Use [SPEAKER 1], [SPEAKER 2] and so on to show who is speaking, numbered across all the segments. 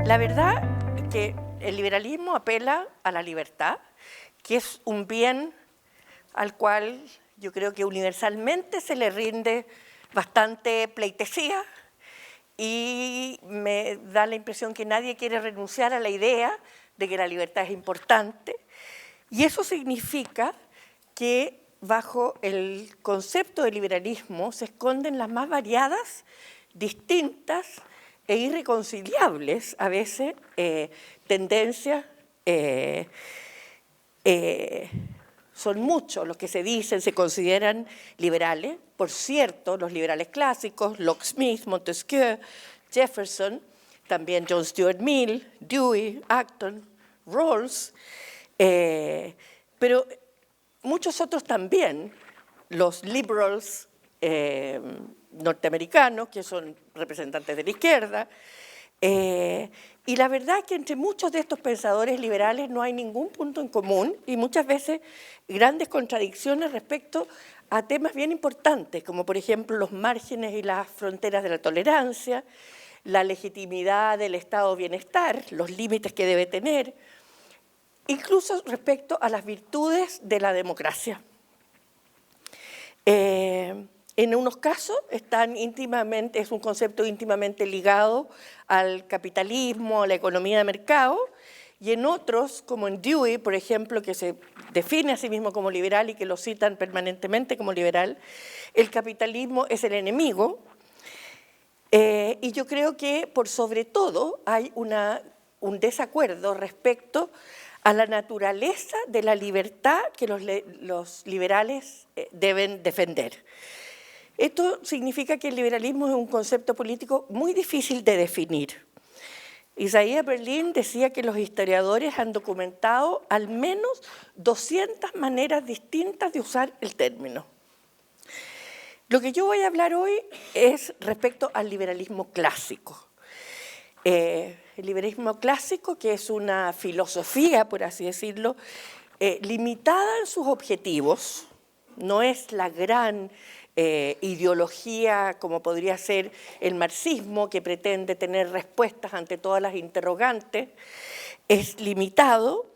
[SPEAKER 1] La verdad es que el liberalismo apela a la libertad, que es un bien al cual yo creo que universalmente se le rinde bastante pleitesía, y me da la impresión que nadie quiere renunciar a la idea de que la libertad es importante, y eso significa que bajo el concepto de liberalismo se esconden las más variadas, distintas e irreconciliables a veces tendencias. Son muchos los que se dicen, se consideran liberales. Por cierto, los liberales clásicos, Locke Smith, Montesquieu, Jefferson, también John Stuart Mill, Dewey, Acton, Rawls, pero muchos otros también, los liberals norteamericanos, que son representantes de la izquierda, y la verdad es que entre muchos de estos pensadores liberales no hay ningún punto en común y muchas veces grandes contradicciones respecto a temas bien importantes, como por ejemplo los márgenes y las fronteras de la tolerancia, la legitimidad del estado de bienestar, los límites que debe tener, incluso respecto a las virtudes de la democracia. En unos casos es un concepto íntimamente ligado al capitalismo, a la economía de mercado, y en otros, como en Dewey, por ejemplo, que se define a sí mismo como liberal y que lo citan permanentemente como liberal, el capitalismo es el enemigo, y yo creo que por sobre todo hay un desacuerdo respecto a la naturaleza de la libertad que los liberales deben defender. Esto significa que el liberalismo es un concepto político muy difícil de definir. Isaiah Berlin decía que los historiadores han documentado al menos 200 maneras distintas de usar el término. Lo que yo voy a hablar hoy es respecto al liberalismo clásico. El liberalismo clásico, que es una filosofía, por así decirlo, limitada en sus objetivos, no es la gran ideología como podría ser el marxismo, que pretende tener respuestas ante todas las interrogantes, es limitado,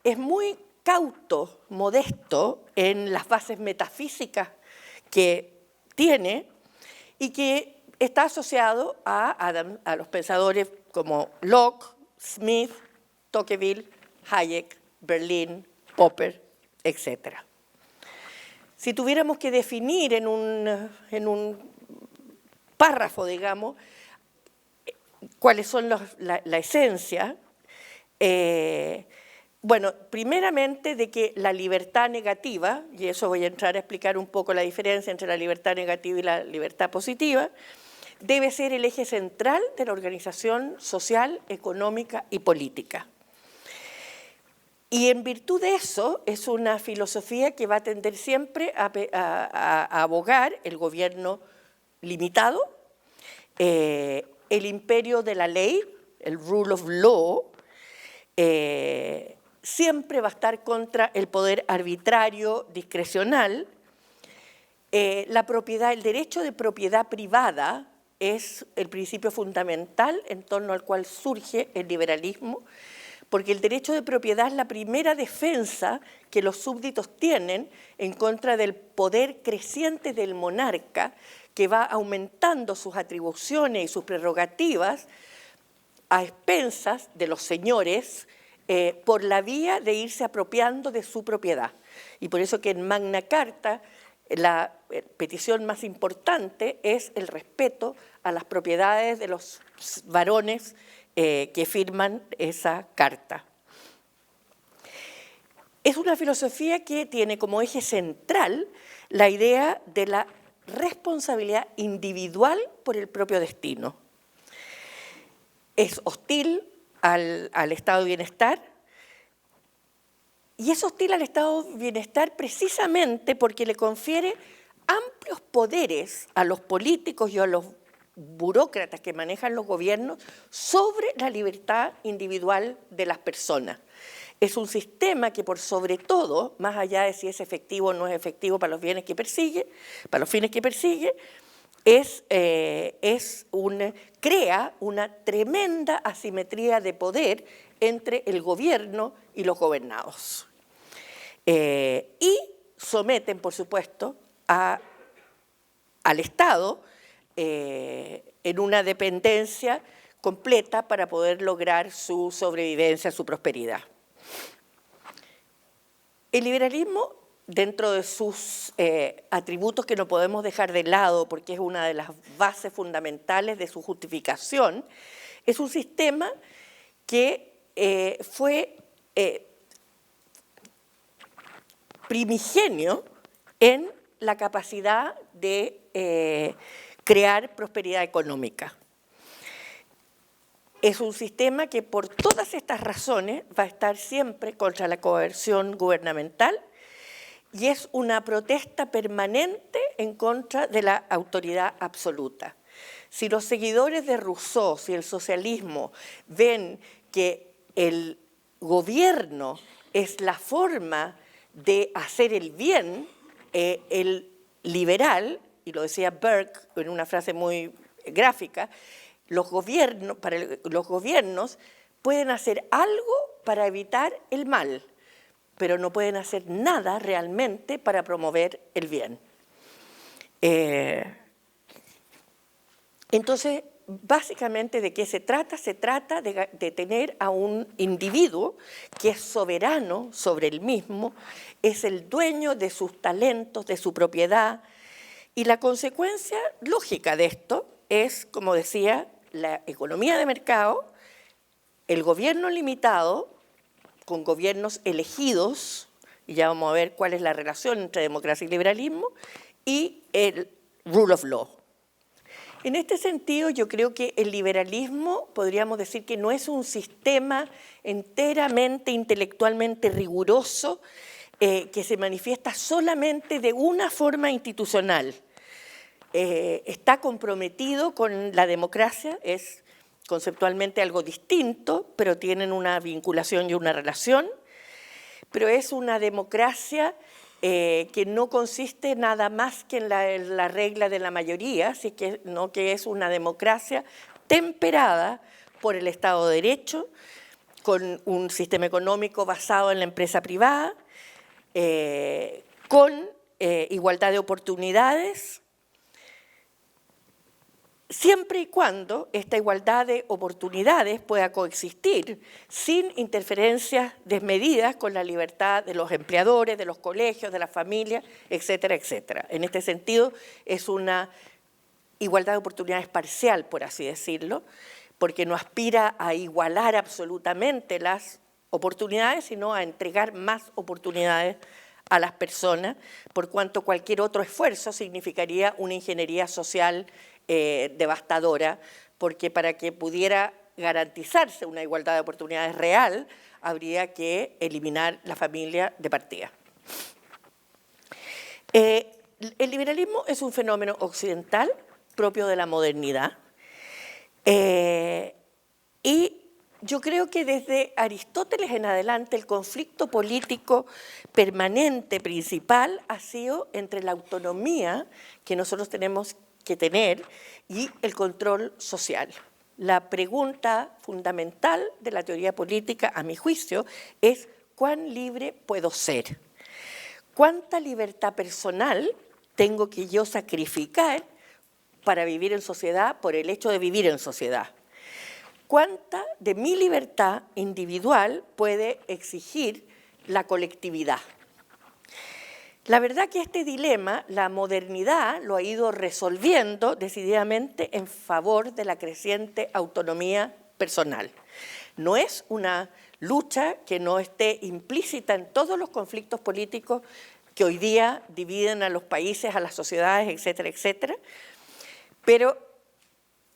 [SPEAKER 1] es muy cauto, modesto en las bases metafísicas que tiene y que está asociado a los pensadores como Locke, Smith, Tocqueville, Hayek, Berlin, Popper, etc. Si tuviéramos que definir en un párrafo, digamos, cuáles son la esencia, bueno, primeramente de que la libertad negativa, y eso voy a entrar a explicar un poco la diferencia entre la libertad negativa y la libertad positiva, debe ser el eje central de la organización social, económica y política. Y en virtud de eso, es una filosofía que va a tender siempre a abogar el gobierno limitado, el imperio de la ley, el rule of law, siempre va a estar contra el poder arbitrario, discrecional. La propiedad, el derecho de propiedad privada es el principio fundamental en torno al cual surge el liberalismo, porque el derecho de propiedad es la primera defensa que los súbditos tienen en contra del poder creciente del monarca, que va aumentando sus atribuciones y sus prerrogativas a expensas de los señores por la vía de irse apropiando de su propiedad. Y por eso que en Magna Carta la petición más importante es el respeto a las propiedades de los varones que firman esa carta. Es una filosofía que tiene como eje central la idea de la responsabilidad individual por el propio destino. Es hostil al estado de bienestar, y es hostil al estado de bienestar precisamente porque le confiere amplios poderes a los políticos y a los burócratas que manejan los gobiernos sobre la libertad individual de las personas. Es un sistema que por sobre todo, más allá de si es efectivo o no es efectivo para los bienes que persigue, para los fines que persigue, crea una tremenda asimetría de poder entre el gobierno y los gobernados. Y someten, por supuesto, al Estado en una dependencia completa para poder lograr su sobrevivencia, su prosperidad. El liberalismo, dentro de sus atributos que no podemos dejar de lado porque es una de las bases fundamentales de su justificación, es un sistema que fue primigenio en la capacidad de crear prosperidad económica. Es un sistema que por todas estas razones va a estar siempre contra la coerción gubernamental y es una protesta permanente en contra de la autoridad absoluta. Si los seguidores de Rousseau, si el socialismo ven que el gobierno es la forma de hacer el bien, el liberal, y lo decía Burke en una frase muy gráfica, los gobiernos pueden hacer algo para evitar el mal, pero no pueden hacer nada realmente para promover el bien. Entonces, básicamente, ¿de qué se trata? Se trata de tener a un individuo que es soberano sobre él mismo, es el dueño de sus talentos, de su propiedad, y la consecuencia lógica de esto es, como decía, la economía de mercado, el gobierno limitado, con gobiernos elegidos, y ya vamos a ver cuál es la relación entre democracia y liberalismo, y el rule of law. En este sentido, yo creo que el liberalismo, podríamos decir que no es un sistema enteramente intelectualmente riguroso que se manifiesta solamente de una forma institucional. Está comprometido con la democracia, es conceptualmente algo distinto, pero tienen una vinculación y una relación, pero es una democracia que no consiste nada más que en la regla de la mayoría, sino que es una democracia temperada por el Estado de Derecho, con un sistema económico basado en la empresa privada, con igualdad de oportunidades, siempre y cuando esta igualdad de oportunidades pueda coexistir sin interferencias desmedidas con la libertad de los empleadores, de los colegios, de las familias, etcétera, etcétera. En este sentido, es una igualdad de oportunidades parcial, por así decirlo, porque no aspira a igualar absolutamente las oportunidades, sino a entregar más oportunidades a las personas, por cuanto cualquier otro esfuerzo significaría una ingeniería social devastadora, porque para que pudiera garantizarse una igualdad de oportunidades real, habría que eliminar la familia de partida. El liberalismo es un fenómeno occidental propio de la modernidad y yo creo que desde Aristóteles en adelante el conflicto político permanente principal ha sido entre la autonomía que nosotros tenemos que tener y el control social. La pregunta fundamental de la teoría política, a mi juicio, es ¿cuán libre puedo ser? ¿Cuánta libertad personal tengo que yo sacrificar para vivir en sociedad por el hecho de vivir en sociedad? ¿Cuánta de mi libertad individual puede exigir la colectividad? La verdad que este dilema, la modernidad lo ha ido resolviendo decididamente en favor de la creciente autonomía personal. No es una lucha que no esté implícita en todos los conflictos políticos que hoy día dividen a los países, a las sociedades, etcétera, etcétera, pero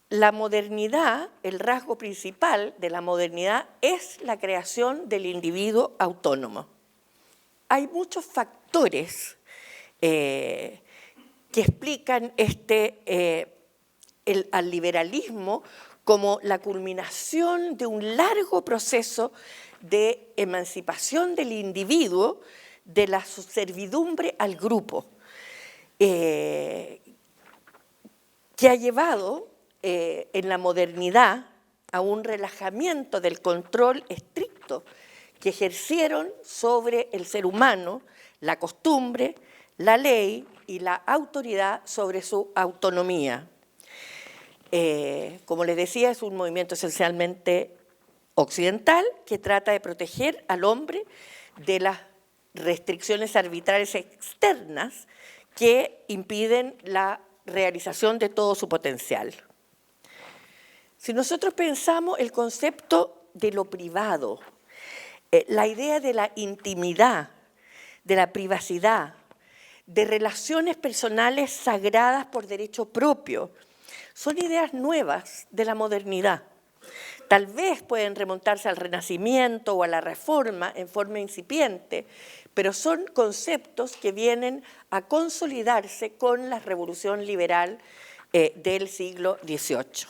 [SPEAKER 1] la modernidad, el rasgo principal de la modernidad es la creación del individuo autónomo. Hay muchos factores que explican al liberalismo como la culminación de un largo proceso de emancipación del individuo de la servidumbre al grupo. que ha llevado en la modernidad a un relajamiento del control estricto que ejercieron sobre el ser humano la costumbre, la ley y la autoridad sobre su autonomía. Como les decía, es un movimiento esencialmente occidental que trata de proteger al hombre de las restricciones arbitrarias externas que impiden la realización de todo su potencial. Si nosotros pensamos el concepto de lo privado, la idea de la intimidad, de la privacidad, de relaciones personales sagradas por derecho propio, son ideas nuevas de la modernidad. Tal vez pueden remontarse al Renacimiento o a la Reforma en forma incipiente, pero son conceptos que vienen a consolidarse con la revolución liberal del siglo XVIII.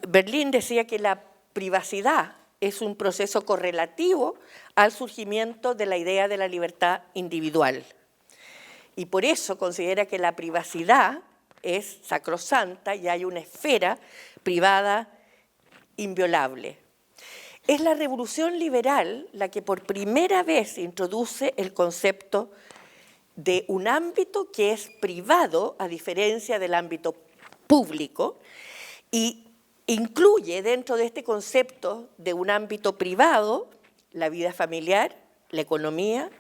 [SPEAKER 1] Berlín decía que la privacidad es un proceso correlativo al surgimiento de la idea de la libertad individual. Y por eso considera que la privacidad es sacrosanta y hay una esfera privada inviolable. Es la revolución liberal la que por primera vez introduce el concepto de un ámbito que es privado, a diferencia del ámbito público, y incluye dentro de este concepto de un ámbito privado la vida familiar, la economía,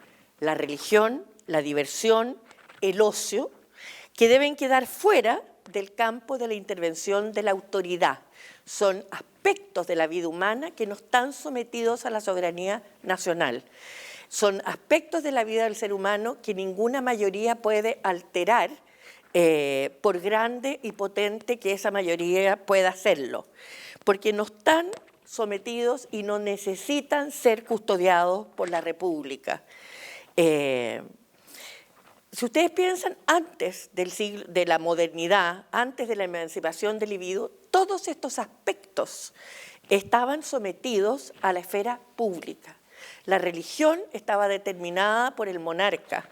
[SPEAKER 1] la religión, la diversión, el ocio, que deben quedar fuera del campo de la intervención de la autoridad. Son aspectos de la vida humana que no están sometidos a la soberanía nacional. Son aspectos de la vida del ser humano que ninguna mayoría puede alterar, por grande y potente que esa mayoría pueda hacerlo, porque no están sometidos y no necesitan ser custodiados por la República. Si ustedes piensan antes del siglo, de la modernidad, antes de la emancipación del individuo, todos estos aspectos estaban sometidos a la esfera pública. La religión estaba determinada por el monarca.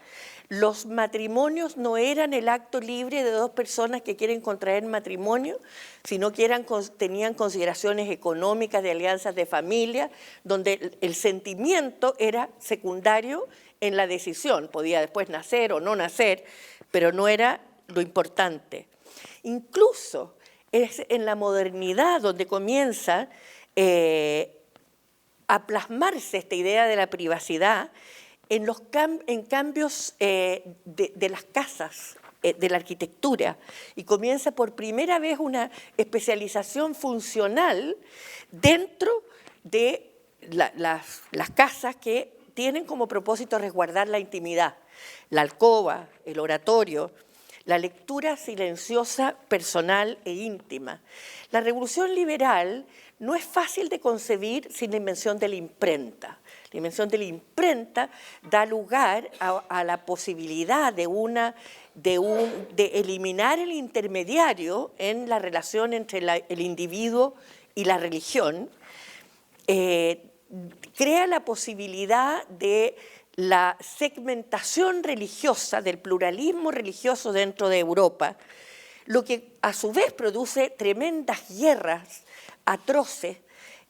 [SPEAKER 1] Los matrimonios no eran el acto libre de dos personas que quieren contraer matrimonio, sino que tenían consideraciones económicas de alianzas de familia, donde el sentimiento era secundario en la decisión. Podía después nacer o no nacer, pero no era lo importante. Incluso es en la modernidad donde comienza a plasmarse esta idea de la privacidad en cambios de las casas, de la arquitectura, y comienza por primera vez una especialización funcional dentro de las casas que tienen como propósito resguardar la intimidad, la alcoba, el oratorio, la lectura silenciosa, personal e íntima. La revolución liberal no es fácil de concebir sin la invención de la imprenta. La invención de la imprenta da lugar a la posibilidad de eliminar el intermediario en la relación entre el individuo y la religión, crea la posibilidad de la segmentación religiosa, del pluralismo religioso dentro de Europa, lo que a su vez produce tremendas guerras atroces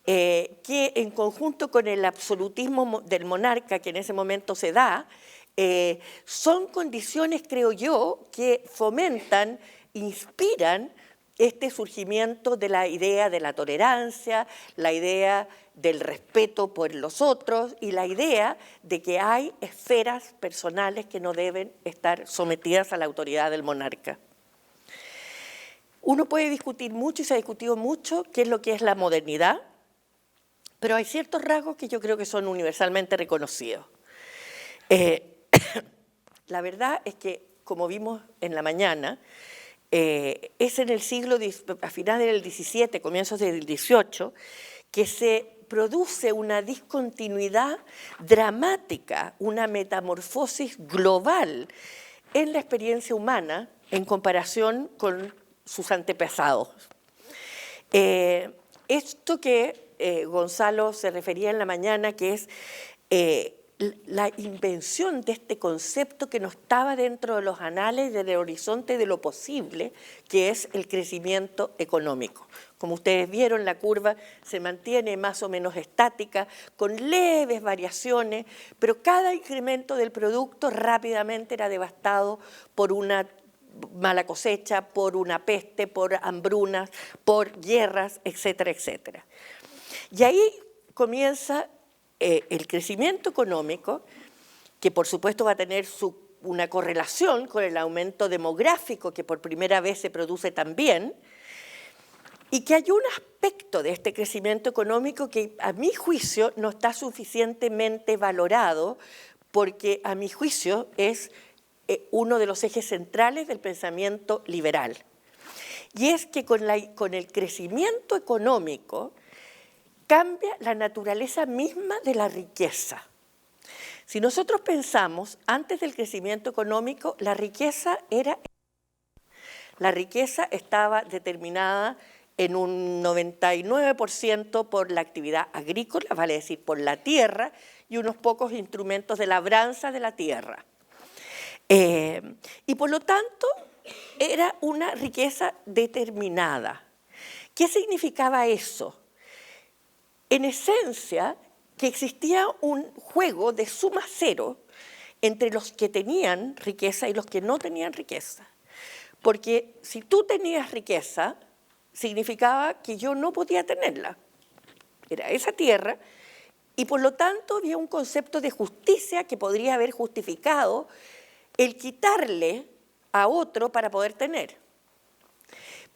[SPEAKER 1] que en conjunto con el absolutismo del monarca que en ese momento se da, son condiciones, creo yo, que fomentan, inspiran este surgimiento de la idea de la tolerancia, la idea del respeto por los otros y la idea de que hay esferas personales que no deben estar sometidas a la autoridad del monarca. Uno puede discutir mucho y se ha discutido mucho qué es lo que es la modernidad, pero hay ciertos rasgos que yo creo que son universalmente reconocidos. La verdad es que, como vimos en la mañana, es en el siglo, a finales del XVII, comienzos del XVIII, que se produce una discontinuidad dramática, una metamorfosis global en la experiencia humana en comparación con sus antepasados. Esto que Gonzalo se refería en la mañana, que es la invención de este concepto que no estaba dentro de los anales del horizonte de lo posible, que es el crecimiento económico. Como ustedes vieron, la curva se mantiene más o menos estática, con leves variaciones, pero cada incremento del producto rápidamente era devastado por una mala cosecha, por una peste, por hambrunas, por guerras, etcétera, etcétera. Y ahí comienza el crecimiento económico, que por supuesto va a tener una correlación con el aumento demográfico que por primera vez se produce también, y que hay un aspecto de este crecimiento económico que a mi juicio no está suficientemente valorado, porque a mi juicio es uno de los ejes centrales del pensamiento liberal. Y es que con el crecimiento económico cambia la naturaleza misma de la riqueza. Si nosotros pensamos, antes del crecimiento económico, la riqueza estaba determinada en un 99% por la actividad agrícola, vale decir, por la tierra, y unos pocos instrumentos de labranza de la tierra. Y por lo tanto, era una riqueza determinada. ¿Qué significaba eso? En esencia, que existía un juego de suma cero entre los que tenían riqueza y los que no tenían riqueza. Porque si tú tenías riqueza, significaba que yo no podía tenerla. Era esa tierra, y por lo tanto había un concepto de justicia que podría haber justificado el quitarle a otro para poder tener.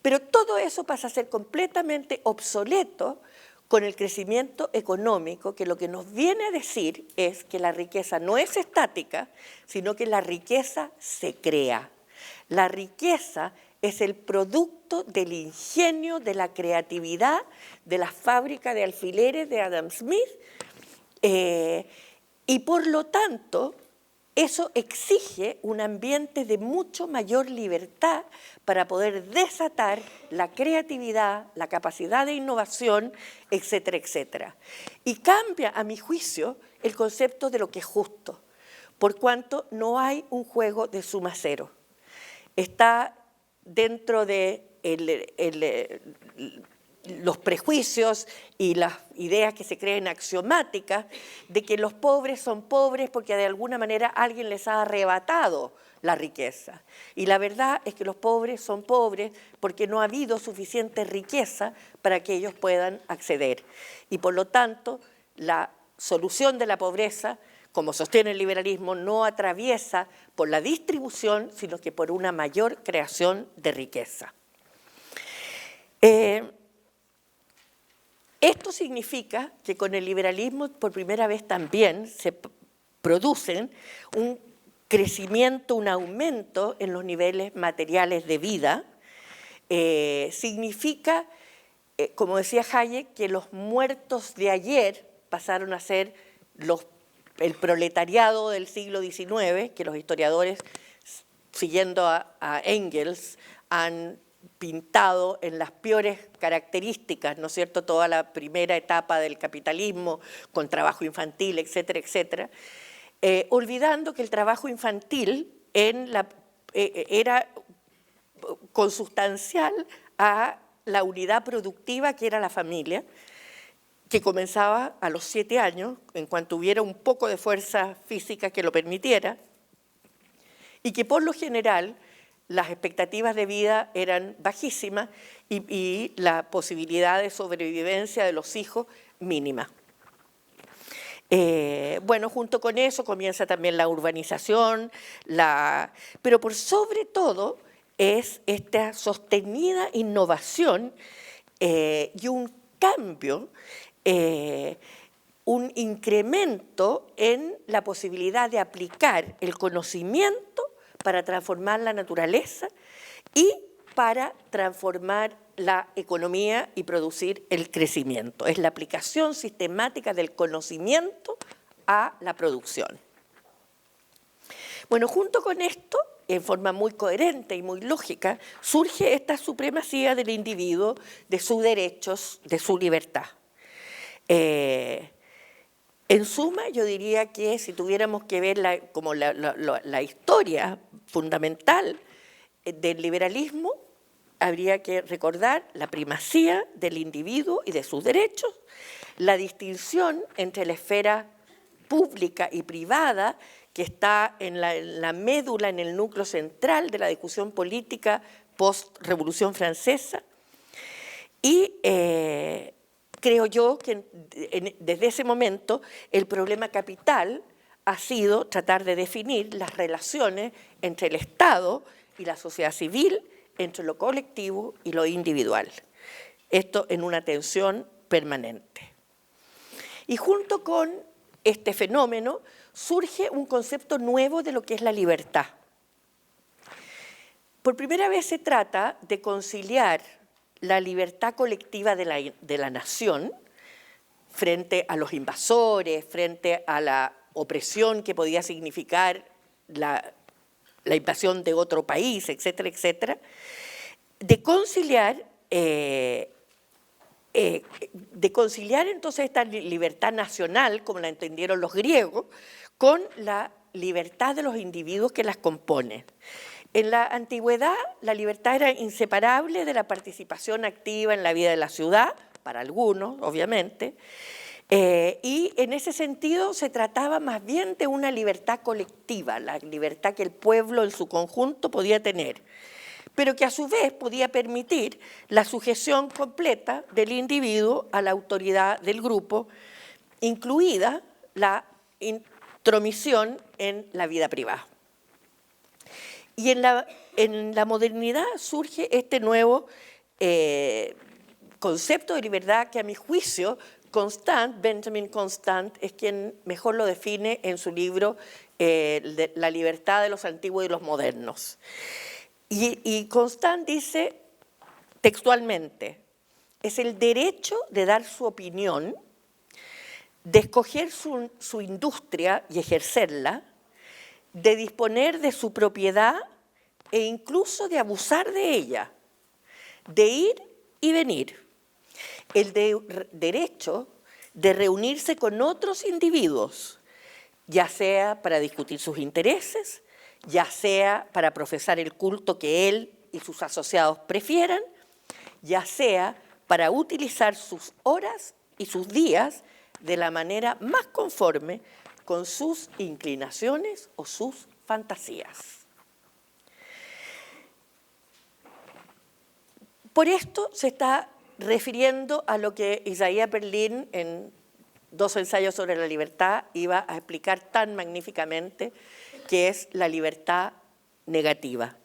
[SPEAKER 1] Pero todo eso pasa a ser completamente obsoleto con el crecimiento económico, que lo que nos viene a decir es que la riqueza no es estática, sino que la riqueza se crea. La riqueza es el producto del ingenio, de la creatividad, de la fábrica de alfileres de Adam Smith, y por lo tanto eso exige un ambiente de mucho mayor libertad para poder desatar la creatividad, la capacidad de innovación, etcétera, etcétera. Y cambia, a mi juicio, el concepto de lo que es justo, por cuanto no hay un juego de suma cero. Está dentro de los prejuicios y las ideas que se creen axiomáticas de que los pobres son pobres porque de alguna manera alguien les ha arrebatado la riqueza. Y la verdad es que los pobres son pobres porque no ha habido suficiente riqueza para que ellos puedan acceder. Y por lo tanto, la solución de la pobreza, como sostiene el liberalismo, no atraviesa por la distribución, sino que por una mayor creación de riqueza. Esto significa que con el liberalismo por primera vez también se producen un crecimiento, un aumento en los niveles materiales de vida. Significa, como decía Hayek, que los muertos de ayer pasaron a ser el proletariado del siglo XIX, que los historiadores, siguiendo a Engels, han pintado en las peores características, ¿no es cierto?, toda la primera etapa del capitalismo, con trabajo infantil, etcétera, etcétera, olvidando que el trabajo infantil era consustancial a la unidad productiva que era la familia, que comenzaba a los 7 años, en cuanto hubiera un poco de fuerza física que lo permitiera, y que por lo general las expectativas de vida eran bajísimas y la posibilidad de sobrevivencia de los hijos mínima. Bueno, junto con eso comienza también la urbanización, pero por sobre todo es esta sostenida innovación y un cambio, un incremento en la posibilidad de aplicar el conocimiento para transformar la naturaleza y para transformar la economía y producir el crecimiento. Es la aplicación sistemática del conocimiento a la producción. Bueno, junto con esto, en forma muy coherente y muy lógica, surge esta supremacía del individuo, de sus derechos, de su libertad. En suma, yo diría que si tuviéramos que ver la historia fundamental del liberalismo, habría que recordar la primacía del individuo y de sus derechos, la distinción entre la esfera pública y privada, que está en la médula, en el núcleo central de la discusión política post-Revolución Francesa, y creo yo que desde ese momento el problema capital ha sido tratar de definir las relaciones entre el Estado y la sociedad civil, entre lo colectivo y lo individual. Esto en una tensión permanente. Y junto con este fenómeno surge un concepto nuevo de lo que es la libertad. Por primera vez se trata de conciliar la libertad colectiva de la nación frente a los invasores, frente a la opresión que podía significar la invasión de otro país, etcétera, etcétera, de conciliar entonces esta libertad nacional, como la entendieron los griegos, con la libertad de los individuos que las componen. En la antigüedad, la libertad era inseparable de la participación activa en la vida de la ciudad, para algunos, obviamente, y en ese sentido se trataba más bien de una libertad colectiva, la libertad que el pueblo en su conjunto podía tener, pero que a su vez podía permitir la sujeción completa del individuo a la autoridad del grupo, incluida la intromisión en la vida privada. Y en la modernidad surge este nuevo concepto de libertad que, a mi juicio, Benjamin Constant es quien mejor lo define en su libro La libertad de los antiguos y los modernos. Y Constant dice textualmente, es el derecho de dar su opinión, de escoger su industria y ejercerla, de disponer de su propiedad e incluso de abusar de ella, de ir y venir. El derecho de reunirse con otros individuos, ya sea para discutir sus intereses, ya sea para profesar el culto que él y sus asociados prefieran, ya sea para utilizar sus horas y sus días de la manera más conforme con sus inclinaciones o sus fantasías. Por esto se está refiriendo a lo que Isaiah Berlin, en 2 ensayos sobre la libertad, iba a explicar tan magníficamente, que es la libertad negativa.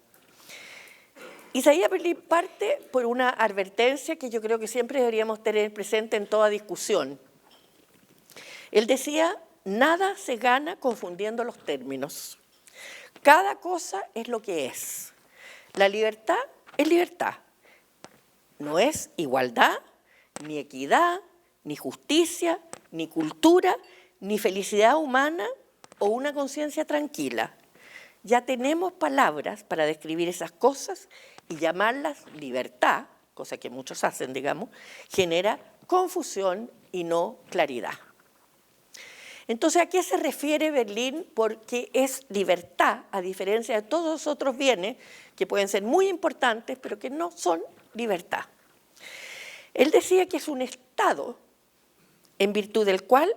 [SPEAKER 1] Isaiah Berlin parte por una advertencia que yo creo que siempre deberíamos tener presente en toda discusión. Él decía, nada se gana confundiendo los términos. Cada cosa es lo que es. La libertad es libertad. No es igualdad, ni equidad, ni justicia, ni cultura, ni felicidad humana o una conciencia tranquila. Ya tenemos palabras para describir esas cosas y llamarlas libertad, cosa que muchos hacen, digamos, genera confusión y no claridad. Entonces, ¿a qué se refiere Berlin? Porque es libertad, a diferencia de todos los otros bienes que pueden ser muy importantes, pero que no son libertad. Él decía que es un estado en virtud del cual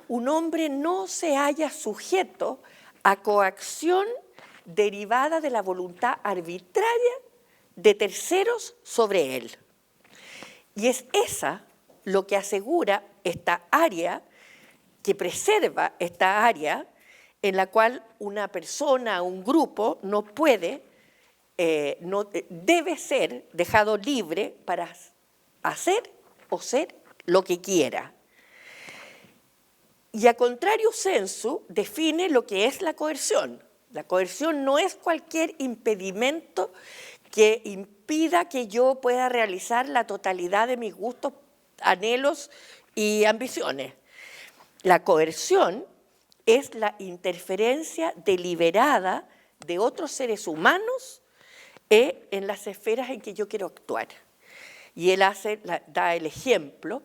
[SPEAKER 1] un hombre no se halla sujeto a coacción derivada de la voluntad arbitraria de terceros sobre él. Y es esa lo que asegura esta área, que preserva esta área en la cual una persona, un grupo, no puede, no debe ser dejado libre para hacer o ser lo que quiera. Y a contrario sensu define lo que es la coerción. La coerción no es cualquier impedimento que impida que yo pueda realizar la totalidad de mis gustos, anhelos y ambiciones. La coerción es la interferencia deliberada de otros seres humanos en las esferas en que yo quiero actuar. Y él da el ejemplo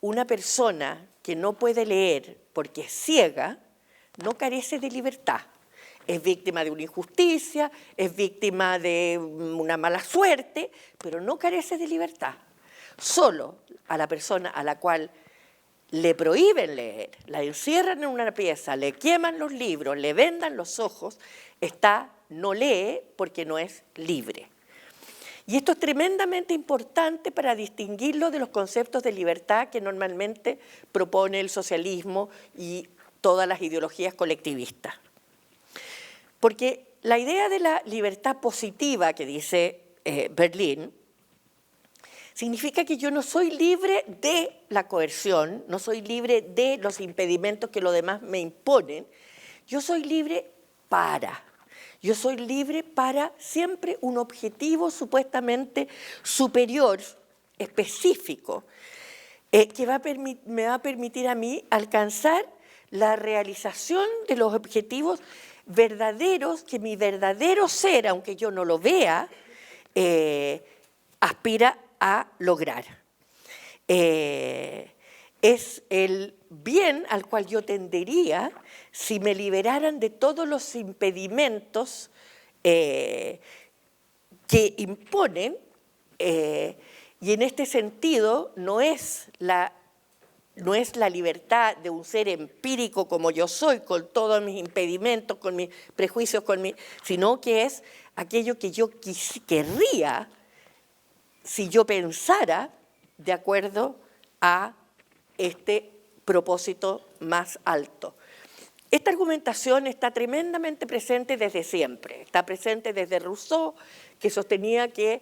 [SPEAKER 1] una persona que no puede leer porque es ciega no carece de libertad. Es víctima de una injusticia, es víctima de una mala suerte, pero no carece de libertad. Solo a la persona a la cual le prohíben leer, la encierran en una pieza, le queman los libros, le vendan los ojos, no lee porque no es libre. Y esto es tremendamente importante para distinguirlo de los conceptos de libertad que normalmente propone el socialismo y todas las ideologías colectivistas. Porque la idea de la libertad positiva que dice Berlín significa que yo no soy libre de la coerción, no soy libre de los impedimentos que los demás me imponen, yo soy libre para. Yo soy libre para siempre un objetivo supuestamente superior, específico, que me va a permitir a mí alcanzar la realización de los objetivos verdaderos que mi verdadero ser, aunque yo no lo vea, aspira a lograr. Es el bien al cual yo tendería si me liberaran de todos los impedimentos que imponen, y en este sentido no es la libertad de un ser empírico como yo soy, con todos mis impedimentos, con mis prejuicios, sino que es aquello que yo querría si yo pensara de acuerdo a este propósito más alto. Esta argumentación está tremendamente presente desde siempre, está presente desde Rousseau, que sostenía que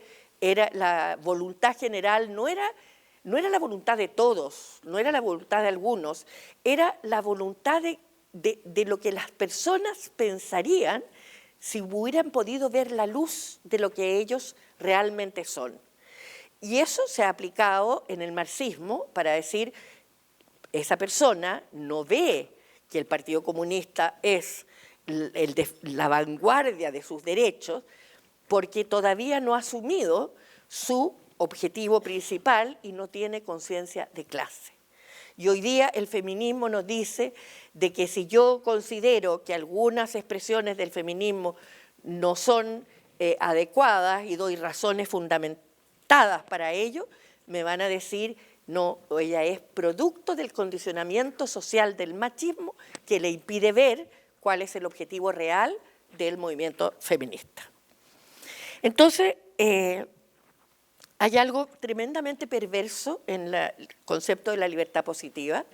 [SPEAKER 1] la voluntad general no era la voluntad de todos, no era la voluntad de algunos, era la voluntad de lo que las personas pensarían si hubieran podido ver la luz de lo que ellos realmente son. Y eso se ha aplicado en el marxismo para decir, esa persona no ve que el Partido Comunista es la vanguardia de sus derechos porque todavía no ha asumido su objetivo principal y no tiene conciencia de clase. Y hoy día el feminismo nos dice de que si yo considero que algunas expresiones del feminismo no son adecuadas y doy razones fundamentadas para ello, me van a decir, no, ella es producto del condicionamiento social del machismo que le impide ver cuál es el objetivo real del movimiento feminista. Entonces, hay algo tremendamente perverso en el concepto de la libertad positiva,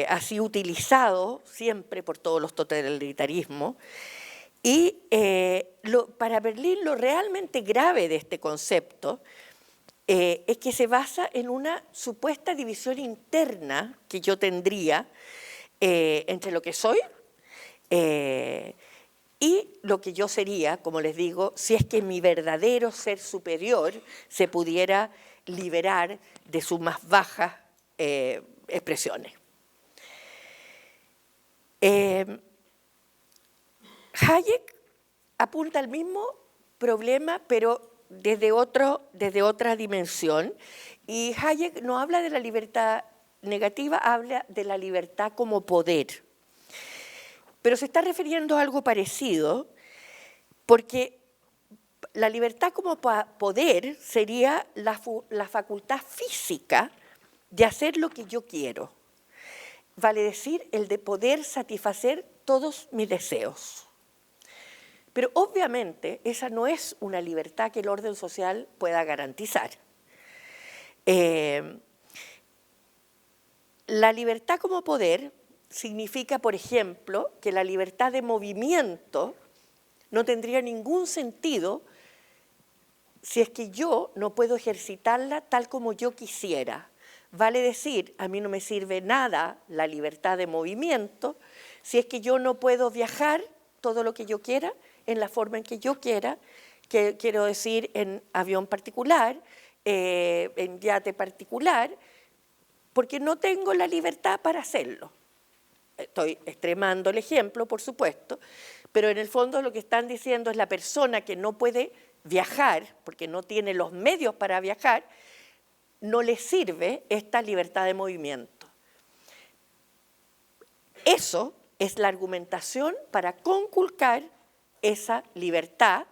[SPEAKER 1] así utilizado siempre por todos los totalitarismos, y para Berlín lo realmente grave de este concepto es que se basa en una supuesta división interna que yo tendría entre lo que soy y lo que yo sería, como les digo, si es que mi verdadero ser superior se pudiera liberar de sus más bajas expresiones. Hayek apunta al mismo problema, pero desde otra dimensión, y Hayek no habla de la libertad negativa, habla de la libertad como poder. Pero se está refiriendo a algo parecido, porque la libertad como poder sería la facultad física de hacer lo que yo quiero. Vale decir, el de poder satisfacer todos mis deseos. Pero obviamente esa no es una libertad que el orden social pueda garantizar. La libertad como poder significa, por ejemplo, que la libertad de movimiento no tendría ningún sentido si es que yo no puedo ejercitarla tal como yo quisiera. Vale decir, a mí no me sirve nada la libertad de movimiento si es que yo no puedo viajar todo lo que yo quiera en la forma en que yo quiera, que quiero decir en avión particular, en yate particular, porque no tengo la libertad para hacerlo. Estoy extremando el ejemplo, por supuesto, pero en el fondo lo que están diciendo es la persona que no puede viajar, porque no tiene los medios para viajar, no les sirve esta libertad de movimiento. Eso es la argumentación para conculcar esa libertad,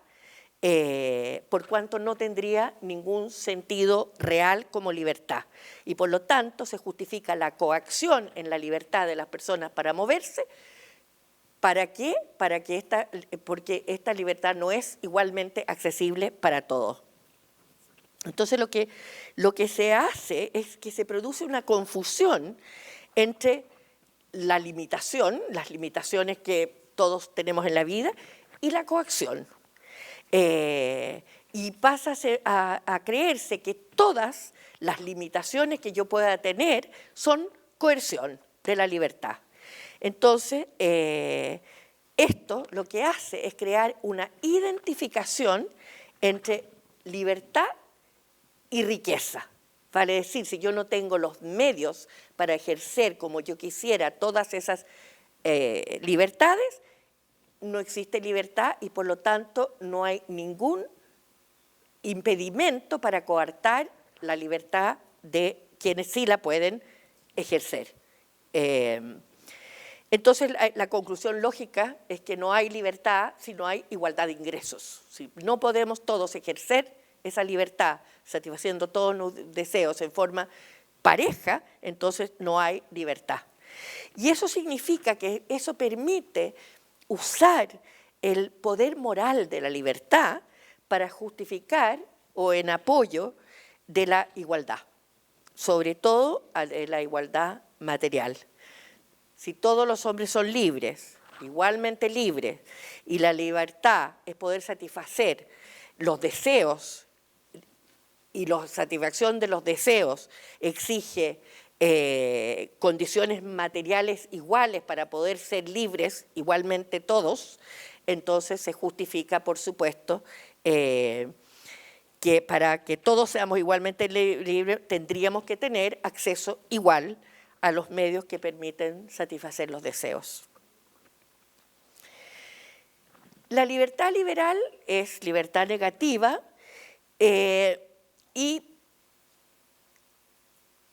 [SPEAKER 1] por cuanto no tendría ningún sentido real como libertad. Y por lo tanto se justifica la coacción en la libertad de las personas para moverse. ¿Para qué? Porque esta libertad no es igualmente accesible para todos. Entonces lo que se hace es que se produce una confusión entre la limitación, las limitaciones que todos tenemos en la vida, y la coacción. Y pasa a creerse que todas las limitaciones que yo pueda tener son coerción de la libertad. Entonces, esto lo que hace es crear una identificación entre libertad y riqueza. Vale decir, si yo no tengo los medios para ejercer como yo quisiera todas esas libertades, no existe libertad y por lo tanto no hay ningún impedimento para coartar la libertad de quienes sí la pueden ejercer. Entonces la conclusión lógica es que no hay libertad si no hay igualdad de ingresos. Si no podemos todos ejercer esa libertad satisfaciendo todos los deseos en forma pareja, entonces no hay libertad. Y eso significa que eso permite usar el poder moral de la libertad para justificar o en apoyo de la igualdad, sobre todo de la igualdad material. Si todos los hombres son libres, igualmente libres, y la libertad es poder satisfacer los deseos y la satisfacción de los deseos exige condiciones materiales iguales para poder ser libres, igualmente todos, entonces se justifica, por supuesto, que para que todos seamos igualmente libres tendríamos que tener acceso igual a los medios que permiten satisfacer los deseos. La libertad liberal es libertad negativa y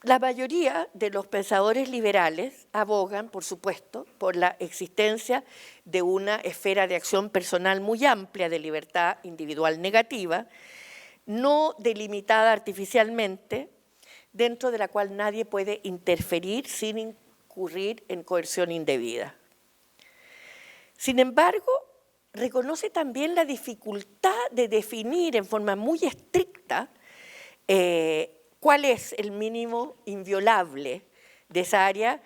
[SPEAKER 1] la mayoría de los pensadores liberales abogan, por supuesto, por la existencia de una esfera de acción personal muy amplia de libertad individual negativa, no delimitada artificialmente, dentro de la cual nadie puede interferir sin incurrir en coerción indebida. Sin embargo, reconoce también la dificultad de definir en forma muy estricta cuál es el mínimo inviolable de esa área,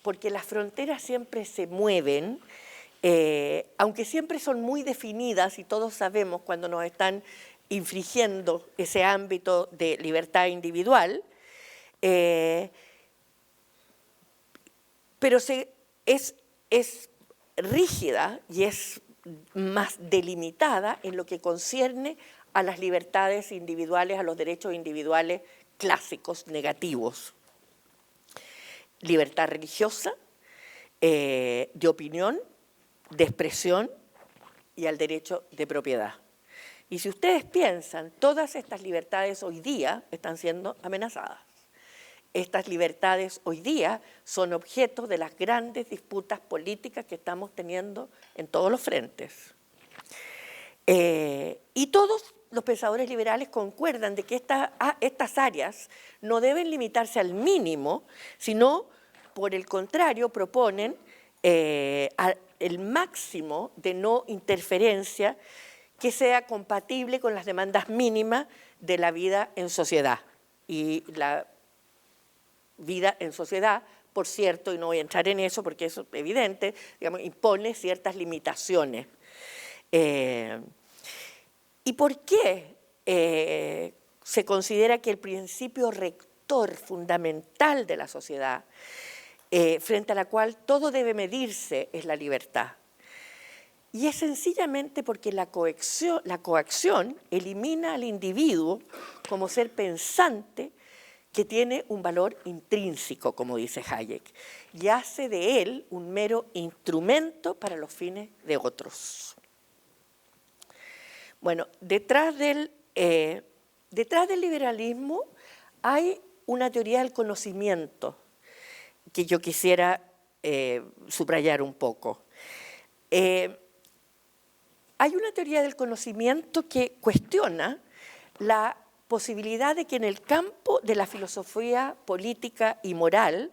[SPEAKER 1] porque las fronteras siempre se mueven, aunque siempre son muy definidas y todos sabemos cuando nos están infringiendo ese ámbito de libertad individual, pero es rígida y es más delimitada en lo que concierne a las libertades individuales, a los derechos individuales clásicos negativos. Libertad religiosa, de opinión, de expresión y al derecho de propiedad. Y si ustedes piensan, todas estas libertades hoy día están siendo amenazadas. Estas libertades hoy día son objeto de las grandes disputas políticas que estamos teniendo en todos los frentes. Y todos los pensadores liberales concuerdan de que estas áreas no deben limitarse al mínimo, sino, por el contrario, proponen el máximo de no interferencia que sea compatible con las demandas mínimas de la vida en sociedad. Y la vida en sociedad, por cierto, y no voy a entrar en eso porque eso es evidente, digamos, impone ciertas limitaciones. ¿Y por qué se considera que el principio rector fundamental de la sociedad, frente a la cual todo debe medirse, es la libertad? Y es sencillamente porque la coacción elimina al individuo como ser pensante que tiene un valor intrínseco, como dice Hayek, y hace de él un mero instrumento para los fines de otros. Bueno, detrás del liberalismo Hay una teoría del conocimiento que yo quisiera subrayar un poco. Hay una teoría del conocimiento que cuestiona la posibilidad de que en el campo de la filosofía política y moral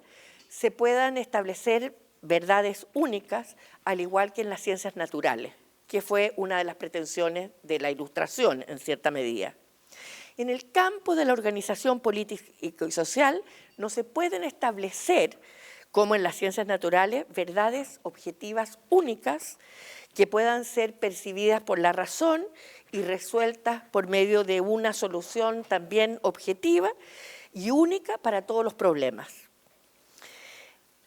[SPEAKER 1] se puedan establecer verdades únicas, al igual que en las ciencias naturales, que fue una de las pretensiones de la Ilustración, en cierta medida. En el campo de la organización política y social no se pueden establecer, como en las ciencias naturales, verdades objetivas únicas que puedan ser percibidas por la razón y resueltas por medio de una solución también objetiva y única para todos los problemas.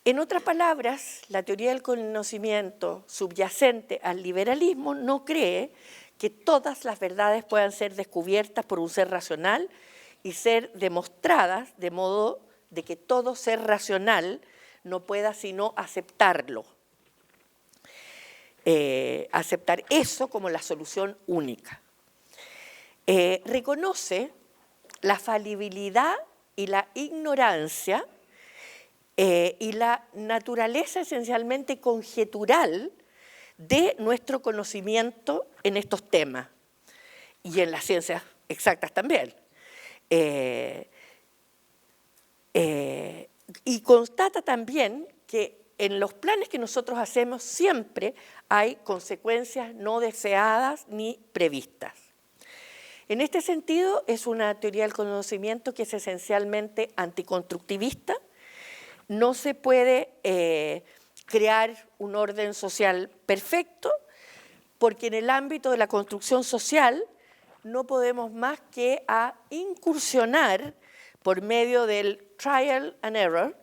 [SPEAKER 1] En otras palabras, la teoría del conocimiento subyacente al liberalismo no cree que todas las verdades puedan ser descubiertas por un ser racional y ser demostradas, de modo de que todo ser racional no pueda sino aceptarlo. Aceptar eso como la solución única. Reconoce la falibilidad y la ignorancia y la naturaleza esencialmente conjetural de nuestro conocimiento en estos temas y en las ciencias exactas también. Y constata también que en los planes que nosotros hacemos siempre hay consecuencias no deseadas ni previstas. En este sentido, es una teoría del conocimiento que es esencialmente anticonstructivista. No se puede crear un orden social perfecto, porque en el ámbito de la construcción social no podemos más que a incursionar por medio del trial and error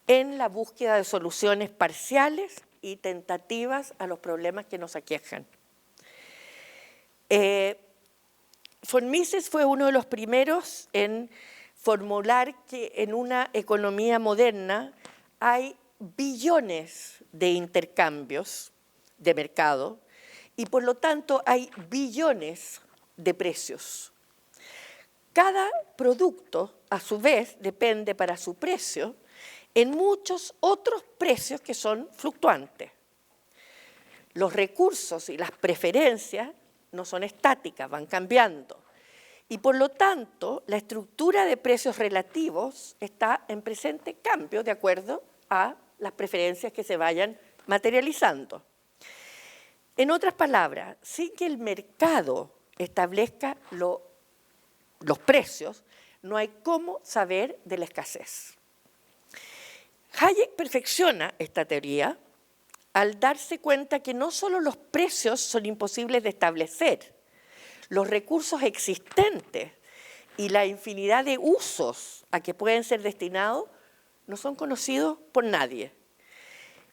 [SPEAKER 1] en la búsqueda de soluciones parciales y tentativas a los problemas que nos aquejan. Von Mises fue uno de los primeros en formular que en una economía moderna hay billones de intercambios de mercado y por lo tanto hay billones de precios. Cada producto, a su vez, depende para su precio en muchos otros precios que son fluctuantes. Los recursos y las preferencias no son estáticas, van cambiando. Y por lo tanto, la estructura de precios relativos está en presente cambio de acuerdo a las preferencias que se vayan materializando. En otras palabras, sin que el mercado establezca los precios, no hay cómo saber de la escasez. Hayek perfecciona esta teoría al darse cuenta que no solo los precios son imposibles de establecer, los recursos existentes y la infinidad de usos a que pueden ser destinados no son conocidos por nadie.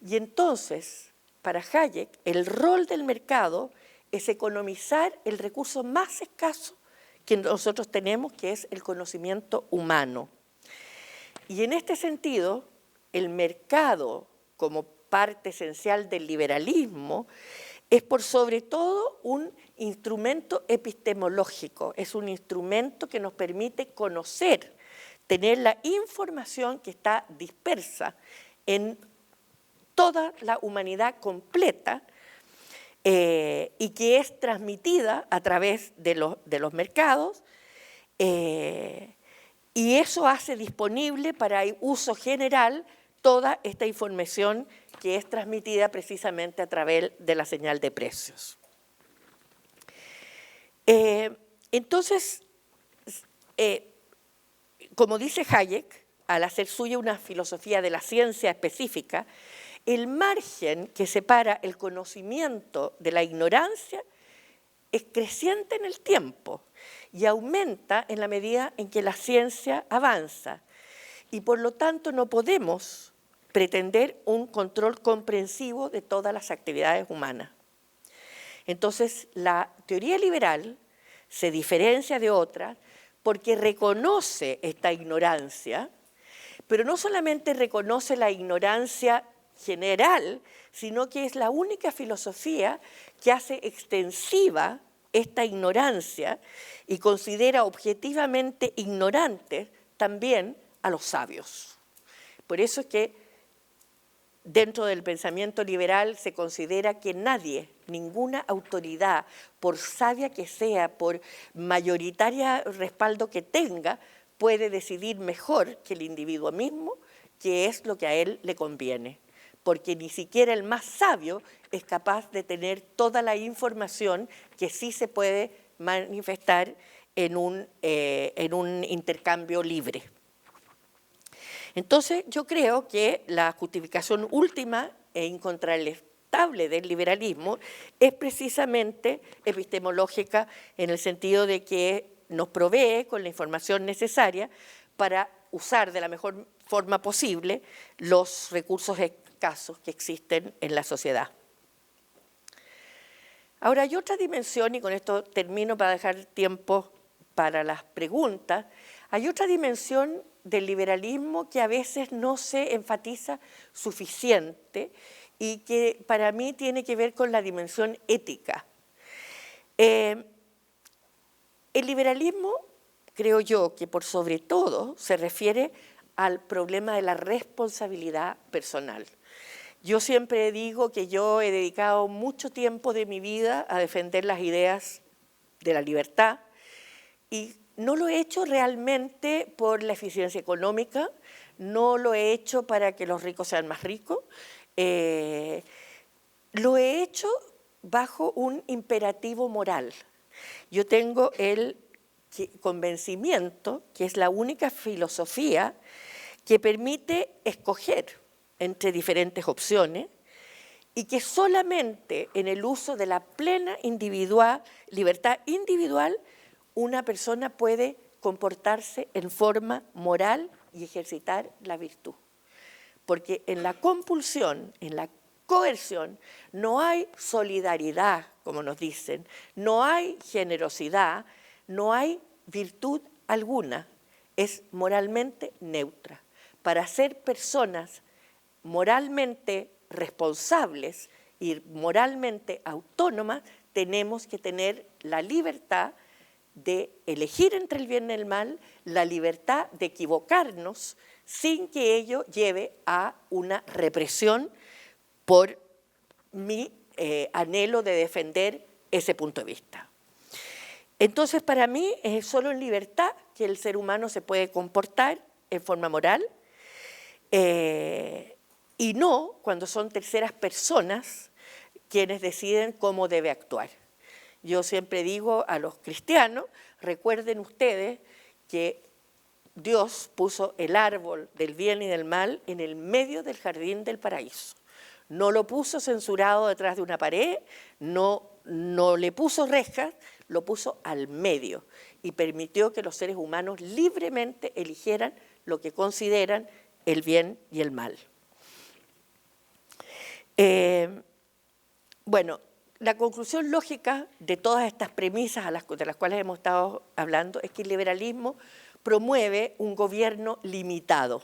[SPEAKER 1] Y entonces, para Hayek, el rol del mercado es economizar el recurso más escaso que nosotros tenemos, que es el conocimiento humano. Y en este sentido, el mercado, como parte esencial del liberalismo, es por sobre todo un instrumento epistemológico, es un instrumento que nos permite conocer, tener la información que está dispersa en toda la humanidad completa y que es transmitida a través de los mercados, y eso hace disponible para uso general toda esta información que es transmitida precisamente a través de la señal de precios. Entonces, como dice Hayek, al hacer suya una filosofía de la ciencia específica, el margen que separa el conocimiento de la ignorancia es creciente en el tiempo y aumenta en la medida en que la ciencia avanza. Y por lo tanto no podemos pretender un control comprensivo de todas las actividades humanas. Entonces, la teoría liberal se diferencia de otras porque reconoce esta ignorancia, pero no solamente reconoce la ignorancia general, sino que es la única filosofía que hace extensiva esta ignorancia y considera objetivamente ignorantes también a los sabios. Por eso es que dentro del pensamiento liberal se considera que nadie, ninguna autoridad, por sabia que sea, por mayoritaria respaldo que tenga, puede decidir mejor que el individuo mismo qué es lo que a él le conviene, porque ni siquiera el más sabio es capaz de tener toda la información que sí se puede manifestar en un intercambio libre. Entonces, yo creo que la justificación última e incontrastable del liberalismo es precisamente epistemológica, en el sentido de que nos provee con la información necesaria para usar de la mejor forma posible los recursos escasos que existen en la sociedad. Ahora, hay otra dimensión, y con esto termino para dejar tiempo para las preguntas. Hay otra dimensión del liberalismo que a veces no se enfatiza suficiente y que para mí tiene que ver con la dimensión ética. El liberalismo, creo yo, que por sobre todo se refiere al problema de la responsabilidad personal. Yo siempre digo que yo he dedicado mucho tiempo de mi vida a defender las ideas de la libertad y no lo he hecho realmente por la eficiencia económica, no lo he hecho para que los ricos sean más ricos, lo he hecho bajo un imperativo moral. Yo tengo el convencimiento que es la única filosofía que permite escoger entre diferentes opciones y que solamente en el uso de la plena libertad individual una persona puede comportarse en forma moral y ejercitar la virtud. Porque en la compulsión, en la coerción, no hay solidaridad, como nos dicen, no hay generosidad, no hay virtud alguna, es moralmente neutra. Para ser personas moralmente responsables y moralmente autónomas, tenemos que tener la libertad de elegir entre el bien y el mal, la libertad de equivocarnos sin que ello lleve a una represión por mi anhelo de defender ese punto de vista. Entonces, para mí es solo en libertad que el ser humano se puede comportar en forma moral y no cuando son terceras personas quienes deciden cómo debe actuar. Yo siempre digo a los cristianos, recuerden ustedes que Dios puso el árbol del bien y del mal en el medio del jardín del paraíso. No lo puso censurado detrás de una pared, no le puso rejas, lo puso al medio y permitió que los seres humanos libremente eligieran lo que consideran el bien y el mal. Bueno, la conclusión lógica de todas estas premisas de las cuales hemos estado hablando es que el liberalismo promueve un gobierno limitado.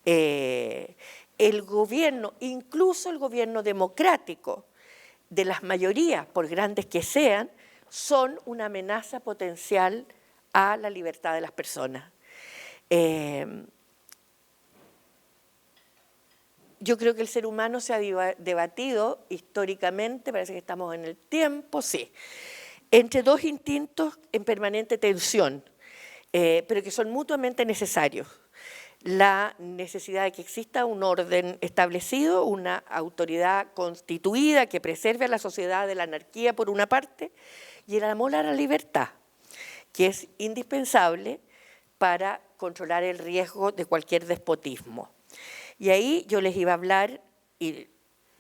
[SPEAKER 1] El gobierno, incluso el gobierno democrático de las mayorías, por grandes que sean, son una amenaza potencial a la libertad de las personas. Yo creo que el ser humano se ha debatido históricamente, parece que estamos en el tiempo, sí, entre dos instintos en permanente tensión, pero que son mutuamente necesarios. La necesidad de que exista un orden establecido, una autoridad constituida que preserve a la sociedad de la anarquía por una parte, y el amor a la libertad, que es indispensable para controlar el riesgo de cualquier despotismo. Y ahí yo les iba a hablar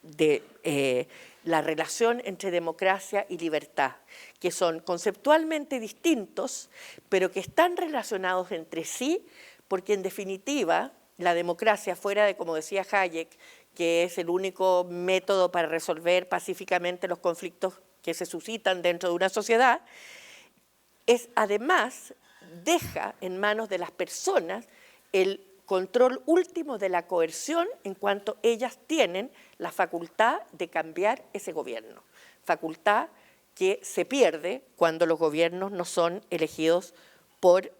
[SPEAKER 1] de la relación entre democracia y libertad, que son conceptualmente distintos, pero que están relacionados entre sí, porque en definitiva la democracia, fuera de, como decía Hayek, que es el único método para resolver pacíficamente los conflictos que se suscitan dentro de una sociedad, además deja en manos de las personas el control último de la coerción en cuanto ellas tienen la facultad de cambiar ese gobierno, facultad que se pierde cuando los gobiernos no son elegidos por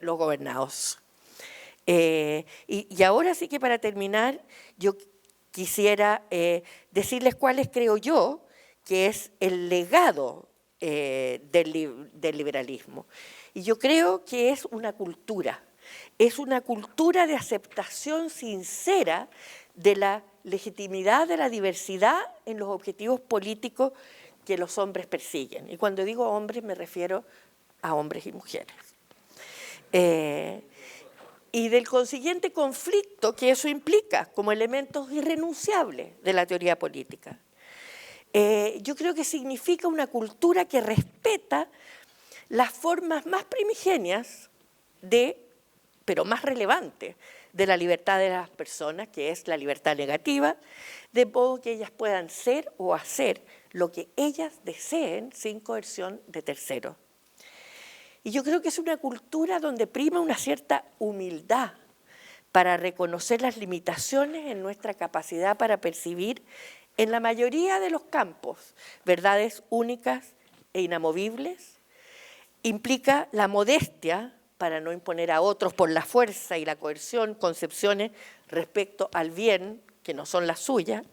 [SPEAKER 1] los gobernados. Y ahora sí que para terminar, yo quisiera decirles cuáles creo yo que es el legado del liberalismo. Y yo creo que es una cultura de aceptación sincera de la legitimidad de la diversidad en los objetivos políticos que los hombres persiguen. Y cuando digo hombres me refiero a hombres y mujeres. Y del consiguiente conflicto que eso implica como elementos irrenunciables de la teoría política. Yo creo que significa una cultura que respeta las formas más primigenias pero más relevantes, de la libertad de las personas, que es la libertad negativa, de modo que ellas puedan ser o hacer lo que ellas deseen sin coerción de terceros. Y yo creo que es una cultura donde prima una cierta humildad para reconocer las limitaciones en nuestra capacidad para percibir en la mayoría de los campos verdades únicas e inamovibles. Implica la modestia para no imponer a otros por la fuerza y la coerción concepciones respecto al bien que no son las suyas,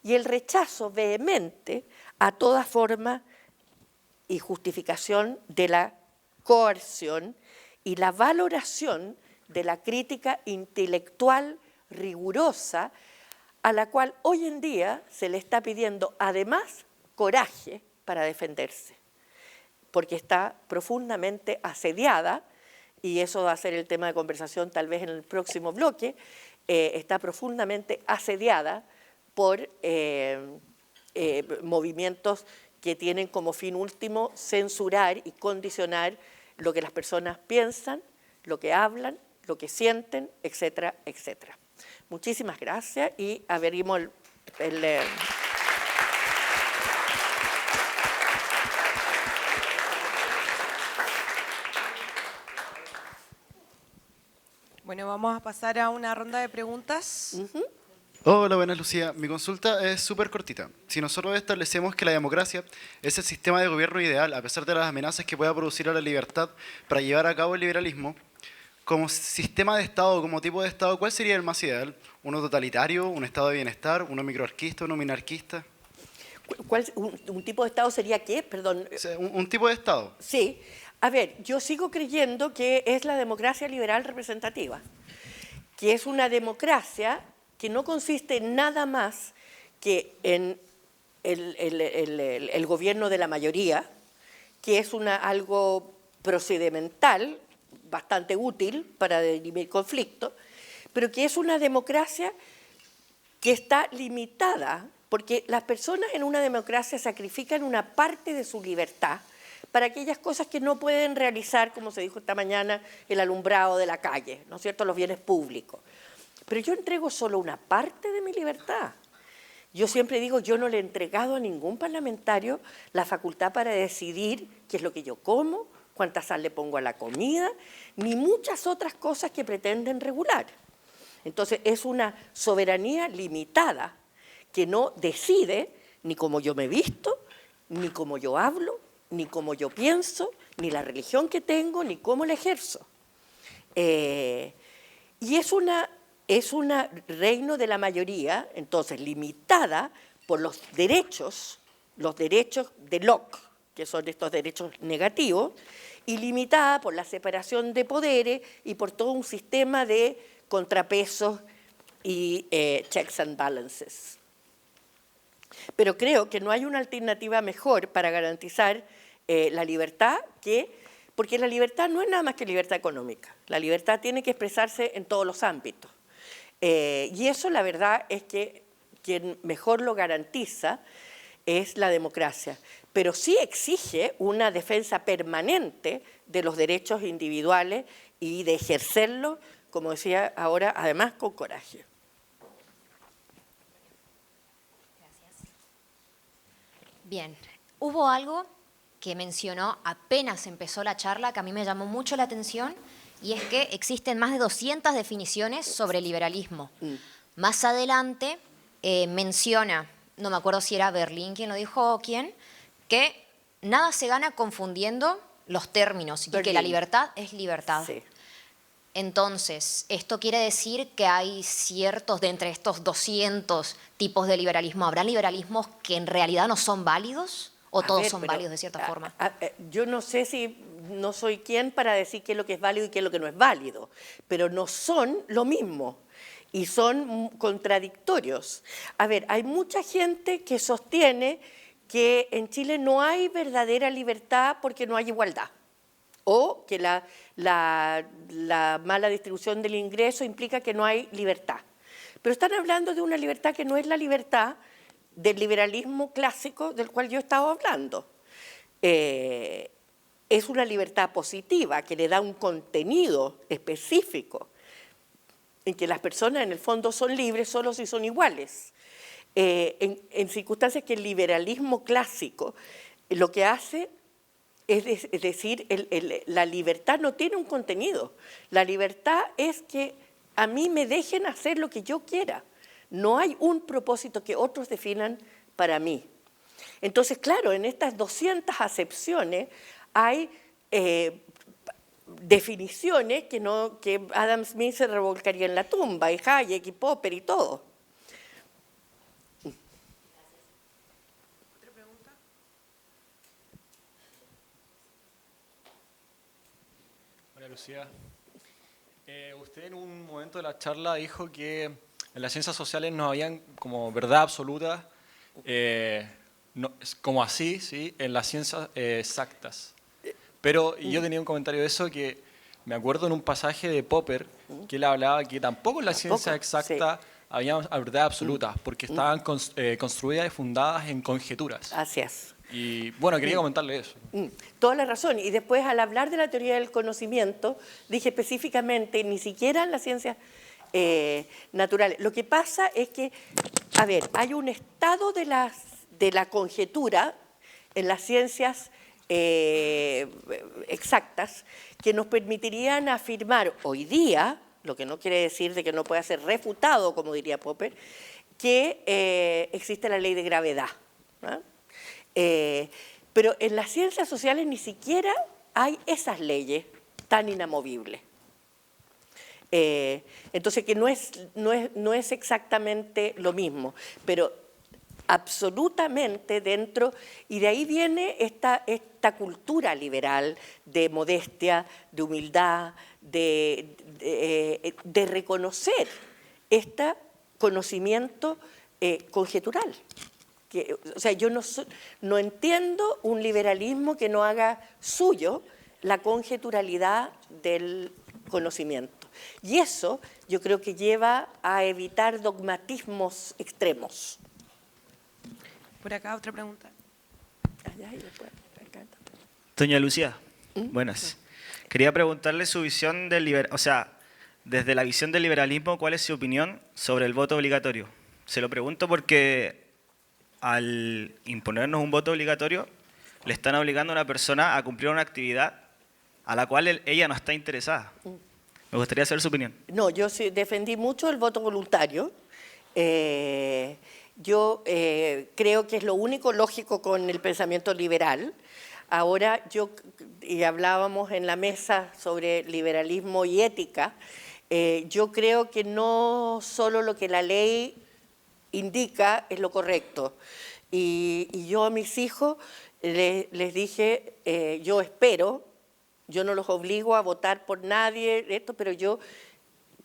[SPEAKER 1] y el rechazo vehemente a toda forma y justificación de la coerción y la valoración de la crítica intelectual rigurosa, a la cual hoy en día se le está pidiendo además coraje para defenderse, porque está profundamente asediada, y eso va a ser el tema de conversación tal vez en el próximo bloque, está profundamente asediada por movimientos que tienen como fin último censurar y condicionar lo que las personas piensan, lo que hablan, lo que sienten, etcétera, etcétera. Muchísimas gracias y abrimos el
[SPEAKER 2] Bueno, vamos a pasar a una ronda de preguntas.
[SPEAKER 3] Hola, buenas, Lucía. Mi consulta es súper cortita. Si nosotros establecemos que la democracia es el sistema de gobierno ideal, a pesar de las amenazas que pueda producir a la libertad para llevar a cabo el liberalismo, como sistema de Estado, como tipo de Estado, ¿cuál sería el más ideal? ¿Uno totalitario, un Estado de bienestar, uno microanarquista, uno minarquista?
[SPEAKER 1] ¿Un tipo de Estado sería qué? Perdón.
[SPEAKER 3] O sea, un tipo de Estado.
[SPEAKER 1] Sí. A ver, yo sigo creyendo que es la democracia liberal representativa, que es una democracia que no consiste en nada más que en el gobierno de la mayoría, que es algo procedimental, bastante útil para dirimir conflictos, pero que es una democracia que está limitada, porque las personas en una democracia sacrifican una parte de su libertad para aquellas cosas que no pueden realizar, como se dijo esta mañana, el alumbrado de la calle, ¿no es cierto?, los bienes públicos. Pero yo entrego solo una parte de mi libertad. Yo siempre digo, yo no le he entregado a ningún parlamentario la facultad para decidir qué es lo que yo como, cuánta sal le pongo a la comida, ni muchas otras cosas que pretenden regular. Entonces es una soberanía limitada que no decide ni cómo yo me visto, ni cómo yo hablo, ni cómo yo pienso, ni la religión que tengo, ni cómo la ejerzo. Y es un reino de la mayoría, entonces limitada por los derechos de Locke, que son estos derechos negativos, y limitada por la separación de poderes y por todo un sistema de contrapesos y checks and balances. Pero creo que no hay una alternativa mejor para garantizar la libertad porque la libertad no es nada más que libertad económica. La libertad tiene que expresarse en todos los ámbitos. Y eso la verdad es que quien mejor lo garantiza es la democracia. Pero sí exige una defensa permanente de los derechos individuales y de ejercerlos, como decía ahora, además con coraje.
[SPEAKER 4] Gracias. Bien, hubo algo que mencionó apenas empezó la charla que a mí me llamó mucho la atención, y es que existen más de 200 definiciones sobre liberalismo. Más adelante menciona, no me acuerdo si era Berlín quien lo dijo o quién, que nada se gana confundiendo los términos y que la libertad es libertad.
[SPEAKER 1] Sí.
[SPEAKER 4] Entonces, ¿esto quiere decir que hay ciertos, de entre estos 200 tipos de liberalismo, habrá liberalismos que en realidad no son válidos? ¿O
[SPEAKER 1] A
[SPEAKER 4] todos
[SPEAKER 1] ver,
[SPEAKER 4] son
[SPEAKER 1] pero,
[SPEAKER 4] válidos de cierta forma?
[SPEAKER 1] Yo no sé si no soy quien para decir qué es lo que es válido y qué es lo que no es válido, pero no son lo mismo y son contradictorios. A ver, hay mucha gente que sostiene que en Chile no hay verdadera libertad porque no hay igualdad, o que la mala distribución del ingreso implica que no hay libertad. Pero están hablando de una libertad que no es la libertad del liberalismo clásico del cual yo estaba hablando. Es una libertad positiva que le da un contenido específico en que las personas en el fondo son libres solo si son iguales. En circunstancias que el liberalismo clásico lo que hace es decir, la libertad no tiene un contenido. La libertad es que a mí me dejen hacer lo que yo quiera. No hay un propósito que otros definan para mí. Entonces, claro, en estas 200 acepciones hay definiciones que Adam Smith se revolcaría en la tumba, y Hayek, y Popper, y todo.
[SPEAKER 5] María Lucía, usted en un momento de la charla dijo que en las ciencias sociales no habían como verdad absoluta, como así, ¿sí? En las ciencias exactas. Pero yo tenía un comentario de eso que me acuerdo en un pasaje de Popper que él hablaba que tampoco en las ciencias exactas había verdad absoluta, porque estaban construidas y fundadas en conjeturas.
[SPEAKER 1] Así es.
[SPEAKER 5] Y bueno, quería comentarle eso.
[SPEAKER 1] Toda la razón. Y después, al hablar de la teoría del conocimiento, dije específicamente, ni siquiera en las ciencias naturales. Lo que pasa es que, a ver, hay un estado de la conjetura en las ciencias exactas que nos permitirían afirmar hoy día, lo que no quiere decir de que no pueda ser refutado, como diría Popper, que existe la ley de gravedad, ¿no? Pero en las ciencias sociales ni siquiera hay esas leyes tan inamovibles. Entonces, que no es exactamente lo mismo, pero absolutamente dentro, y de ahí viene esta cultura liberal de modestia, de humildad, de reconocer este conocimiento conjetural. O sea, yo no entiendo un liberalismo que no haga suyo la conjeturalidad del conocimiento. Y eso yo creo que lleva a evitar dogmatismos extremos.
[SPEAKER 2] Por acá otra pregunta.
[SPEAKER 6] Doña Lucía, buenas. Quería preguntarle su visión del desde la visión del liberalismo, ¿cuál es su opinión sobre el voto obligatorio? Se lo pregunto porque al imponernos un voto obligatorio, le están obligando a una persona a cumplir una actividad a la cual ella no está interesada. Me gustaría saber su opinión.
[SPEAKER 1] No, yo sí defendí mucho el voto voluntario. Yo creo que es lo único lógico con el pensamiento liberal. Ahora, y hablábamos en la mesa sobre liberalismo y ética, yo creo que no solo lo que la ley indica es lo correcto. Y yo a mis hijos les dije, yo espero, yo no los obligo a votar por nadie, pero yo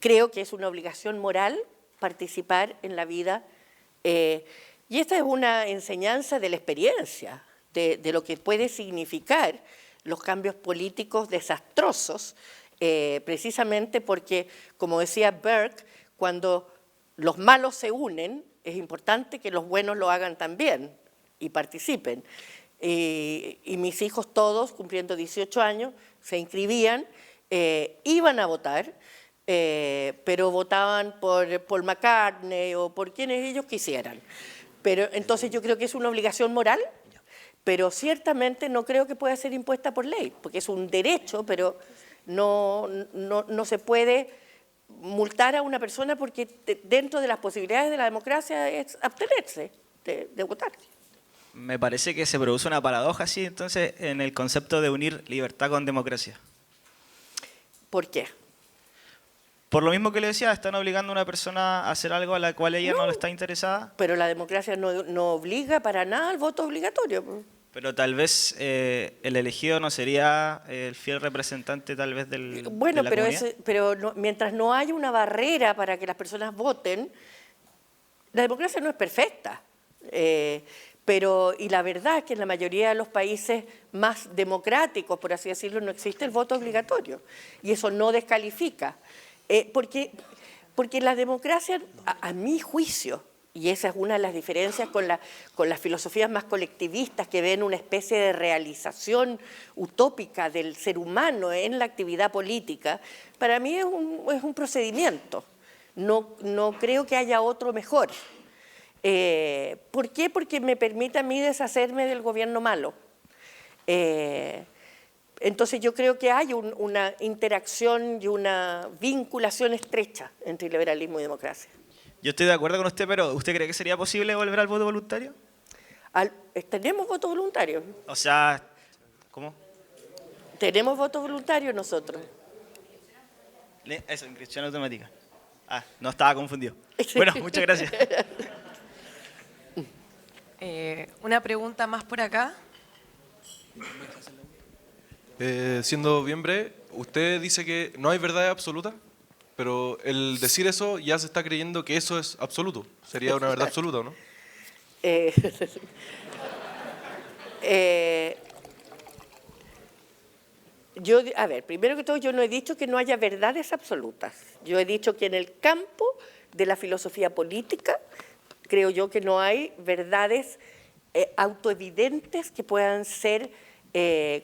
[SPEAKER 1] creo que es una obligación moral participar en la vida. Y esta es una enseñanza de la experiencia, de lo que puede significar los cambios políticos desastrosos, precisamente porque, como decía Burke, cuando los malos se unen, es importante que los buenos lo hagan también y participen. Y mis hijos todos, cumpliendo 18 años, se inscribían, iban a votar, pero votaban por Paul McCartney o por quienes ellos quisieran. Pero entonces yo creo que es una obligación moral, pero ciertamente no creo que pueda ser impuesta por ley, porque es un derecho, pero no se puede multar a una persona porque dentro de las posibilidades de la democracia es abstenerse de votar.
[SPEAKER 6] Me parece que se produce una paradoja así, entonces, en el concepto de unir libertad con democracia.
[SPEAKER 1] ¿Por qué?
[SPEAKER 6] Por lo mismo que le decía, están obligando a una persona a hacer algo a la cual ella no está interesada.
[SPEAKER 1] Pero la democracia no obliga para nada al voto obligatorio, po.
[SPEAKER 6] Pero tal vez el elegido no sería el fiel representante tal vez
[SPEAKER 1] Bueno,
[SPEAKER 6] de la
[SPEAKER 1] pero,
[SPEAKER 6] comunidad.
[SPEAKER 1] mientras no haya una barrera para que las personas voten, la democracia no es perfecta. Y la verdad es que en la mayoría de los países más democráticos, por así decirlo, no existe el voto obligatorio. Y eso no descalifica. Porque la democracia, a mi juicio, y esa es una de las diferencias con las filosofías más colectivistas que ven una especie de realización utópica del ser humano en la actividad política, para mí es un procedimiento. No creo que haya otro mejor. ¿Por qué? Porque me permite a mí deshacerme del gobierno malo. Entonces yo creo que hay una interacción y una vinculación estrecha entre liberalismo y democracia.
[SPEAKER 6] Yo estoy de acuerdo con usted, pero ¿usted cree que sería posible volver al voto voluntario?
[SPEAKER 1] ¿Tenemos voto voluntario?
[SPEAKER 6] O sea, ¿cómo?
[SPEAKER 1] Tenemos voto voluntario nosotros.
[SPEAKER 6] Eso, inscripción automática. Ah, no estaba confundido. Bueno, muchas gracias.
[SPEAKER 2] Una pregunta más por acá.
[SPEAKER 7] Siendo bien breve, usted dice que no hay verdad absoluta, pero el decir eso ya se está creyendo que eso es absoluto. Sería una verdad absoluta, ¿no?
[SPEAKER 1] A ver, primero que todo, yo no he dicho que no haya verdades absolutas. Yo he dicho que en el campo de la filosofía política, creo yo que no hay verdades autoevidentes que puedan ser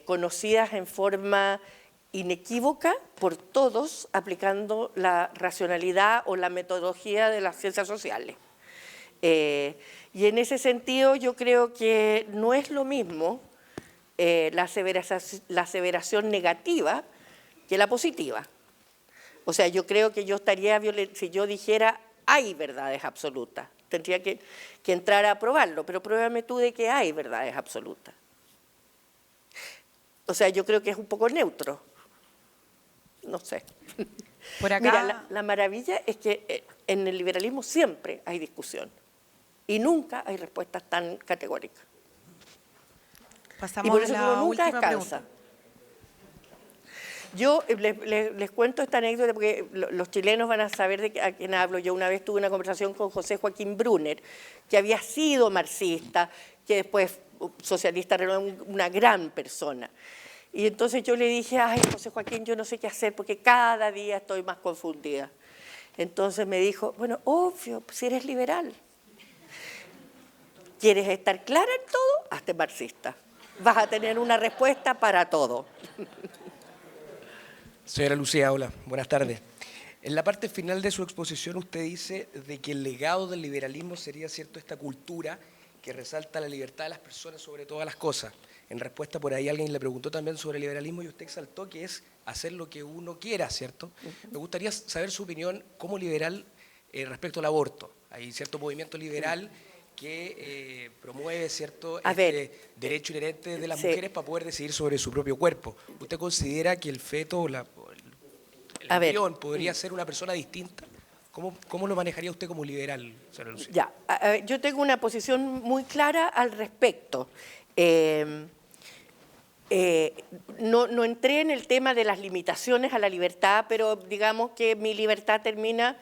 [SPEAKER 1] conocidas en forma inequívoca por todos aplicando la racionalidad o la metodología de las ciencias sociales. Y en ese sentido yo creo que no es lo mismo la aseveración negativa que la positiva. O sea, yo creo que yo estaría si yo dijera hay verdades absolutas, tendría que entrar a probarlo, pero pruébame tú de que hay verdades absolutas. O sea, yo creo que es un poco neutro. No sé.
[SPEAKER 2] Por acá.
[SPEAKER 1] Mira, la maravilla es que en el liberalismo siempre hay discusión y nunca hay respuestas tan categóricas.
[SPEAKER 2] Pasamos
[SPEAKER 1] Y por eso
[SPEAKER 2] a la
[SPEAKER 1] uno nunca
[SPEAKER 2] última
[SPEAKER 1] descansa.
[SPEAKER 2] pregunta.
[SPEAKER 1] Yo les cuento esta anécdota porque los chilenos van a saber a quién hablo. Yo una vez tuve una conversación con José Joaquín Brunner, que había sido marxista, que después socialista, era una gran persona. Y entonces yo le dije, ay, José Joaquín, yo no sé qué hacer porque cada día estoy más confundida. Entonces me dijo, bueno, obvio, si eres liberal. ¿Quieres estar clara en todo? Hazte marxista. Vas a tener una respuesta para todo.
[SPEAKER 8] Señora Lucía, hola, buenas tardes. En la parte final de su exposición usted dice de que el legado del liberalismo sería, cierto, esta cultura que resalta la libertad de las personas sobre todas las cosas. En respuesta por ahí alguien le preguntó también sobre el liberalismo y usted exaltó que es hacer lo que uno quiera, ¿cierto? Me gustaría saber su opinión como liberal respecto al aborto. Hay cierto movimiento liberal que promueve, ¿cierto?, derecho inherente de las mujeres para poder decidir sobre su propio cuerpo. ¿Usted considera que el feto o el embrión podría ser una persona distinta? ¿Cómo lo manejaría usted como liberal, señora Lucía?
[SPEAKER 1] Ya, yo tengo una posición muy clara al respecto. No entré en el tema de las limitaciones a la libertad, pero digamos que mi libertad termina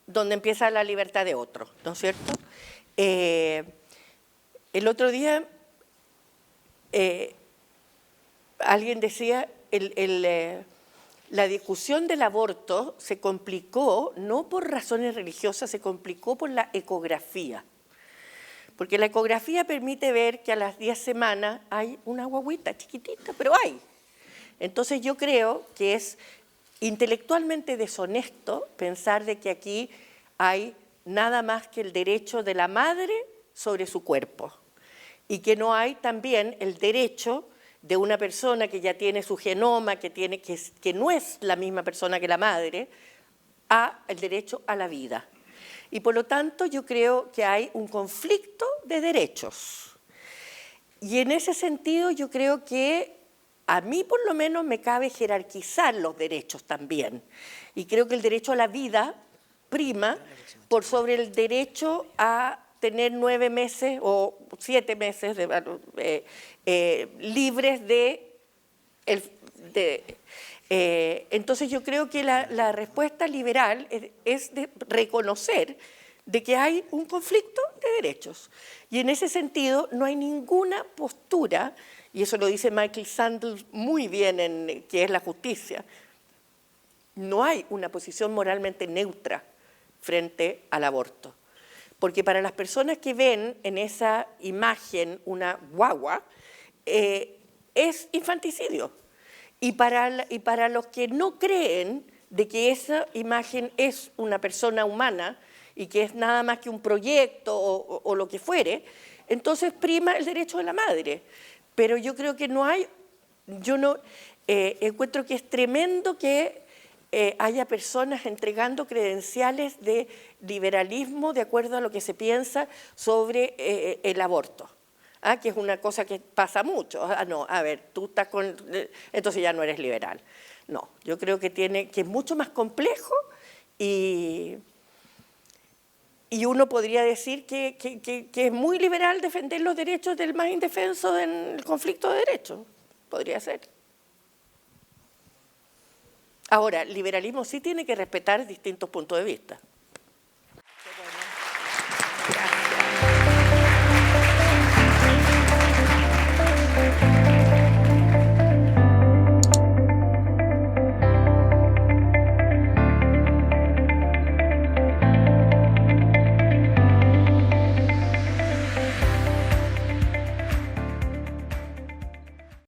[SPEAKER 1] donde empieza la libertad de otro, ¿no es cierto? El otro día alguien decía, la discusión del aborto se complicó, no por razones religiosas, se complicó por la ecografía. Porque la ecografía permite ver que a las 10 semanas hay una guagüita chiquitita, pero hay. Entonces yo creo que es intelectualmente deshonesto pensar de que aquí hay nada más que el derecho de la madre sobre su cuerpo y que no hay también el derecho de una persona que ya tiene su genoma, que no es la misma persona que la madre, el derecho a la vida. Y por lo tanto yo creo que hay un conflicto de derechos. Y en ese sentido yo creo que a mí por lo menos me cabe jerarquizar los derechos también. Y creo que el derecho a la vida prima por sobre el derecho a tener 9 meses o 7 meses libres entonces yo creo que la respuesta liberal es de reconocer de que hay un conflicto de derechos. Y en ese sentido no hay ninguna postura, y eso lo dice Michael Sandel muy bien en qué es la justicia, no hay una posición moralmente neutra frente al aborto. Porque para las personas que ven en esa imagen una guagua, es infanticidio. Y para los que no creen de que esa imagen es una persona humana y que es nada más que un proyecto o lo que fuere, entonces prima el derecho de la madre. Pero yo creo que no hay, yo no encuentro que es tremendo que haya personas entregando credenciales de liberalismo de acuerdo a lo que se piensa sobre el aborto. Que es una cosa que pasa mucho. No, a ver, tú estás con... entonces ya no eres liberal. No, yo creo que es mucho más complejo y uno podría decir que es muy liberal defender los derechos del más indefenso en el conflicto de derechos. Podría ser. Ahora, el liberalismo sí tiene que respetar distintos puntos de vista.